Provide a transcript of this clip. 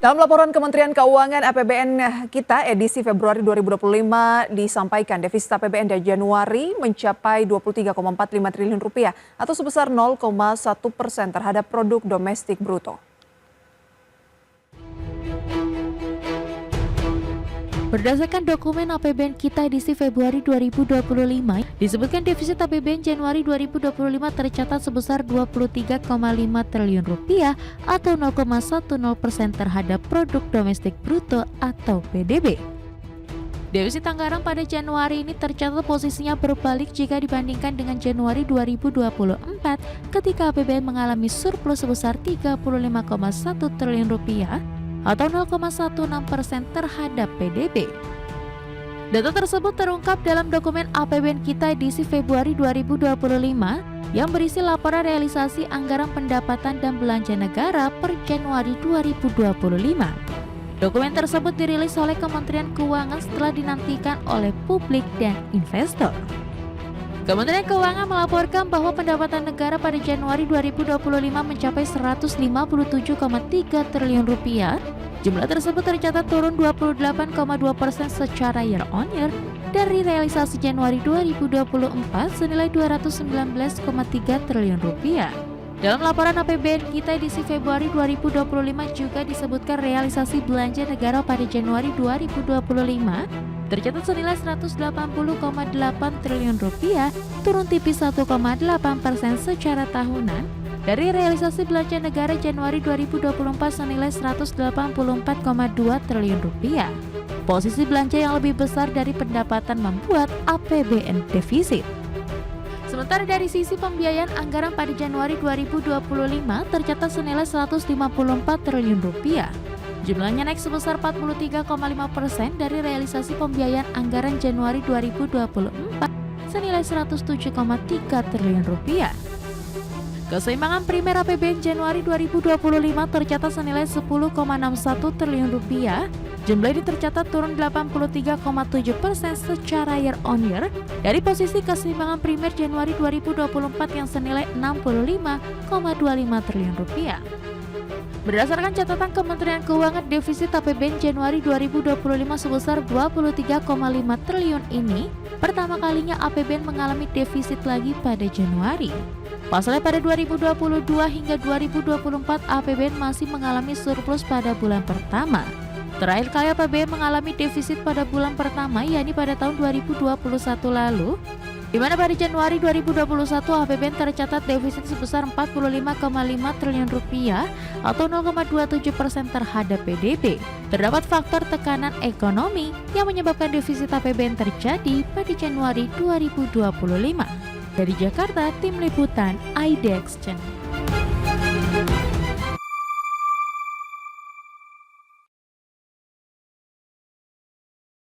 Dalam laporan Kementerian Keuangan APBN kita edisi Februari 2025 disampaikan defisit APBN dari Januari mencapai 23,45 triliun rupiah atau sebesar 0,1% terhadap produk domestik bruto. Berdasarkan dokumen APBN kita edisi Februari 2025, disebutkan defisit APBN Januari 2025 tercatat sebesar 23,5 triliun rupiah atau 0,10% terhadap produk domestik bruto atau PDB. Defisit anggaran pada Januari ini tercatat posisinya berbalik jika dibandingkan dengan Januari 2024 ketika APBN mengalami surplus sebesar 35,1 triliun rupiah atau 0,16% terhadap PDB. Data tersebut terungkap dalam dokumen APBN kita edisi Februari 2025 yang berisi laporan realisasi anggaran pendapatan dan belanja negara per Januari 2025. Dokumen tersebut dirilis oleh Kementerian Keuangan setelah dinantikan oleh publik dan investor. Kementerian Keuangan melaporkan bahwa pendapatan negara pada Januari 2025 mencapai 157,3 triliun rupiah. Jumlah tersebut tercatat turun 28,2% secara year on year dari realisasi Januari 2024 senilai 219,3 triliun rupiah. Dalam laporan APBN kita edisi Februari 2025 juga disebutkan realisasi belanja negara pada Januari 2025 tercatat senilai 180,8 triliun rupiah, turun tipis 1,8% secara tahunan dari realisasi belanja negara Januari 2024 senilai 184,2 triliun rupiah. Posisi belanja yang lebih besar dari pendapatan membuat APBN defisit. Sementara dari sisi pembiayaan anggaran pada Januari 2025 tercatat senilai 154 triliun rupiah. Jumlahnya naik sebesar 43,5% dari realisasi pembiayaan anggaran Januari 2024 senilai 107,3 triliun rupiah. Keseimbangan primer APBN Januari 2025 tercatat senilai 10,61 triliun rupiah. Jumlah ini tercatat turun 83,7% secara year on year dari posisi keseimbangan primer Januari 2024 yang senilai 65,25 triliun rupiah. Berdasarkan catatan Kementerian Keuangan, defisit APBN Januari 2025 sebesar 23,5 triliun ini pertama kalinya APBN mengalami defisit lagi pada Januari. Pasalnya pada 2022 hingga 2024 APBN masih mengalami surplus pada bulan pertama. Terakhir kali APBN mengalami defisit pada bulan pertama yakni pada tahun 2021 lalu, di mana pada Januari 2021 APBN tercatat defisit sebesar 45,5 triliun rupiah atau 0,27% terhadap PDB. Terdapat faktor tekanan ekonomi yang menyebabkan defisit APBN terjadi pada Januari 2025. Dari Jakarta, Tim Liputan IDX Channel.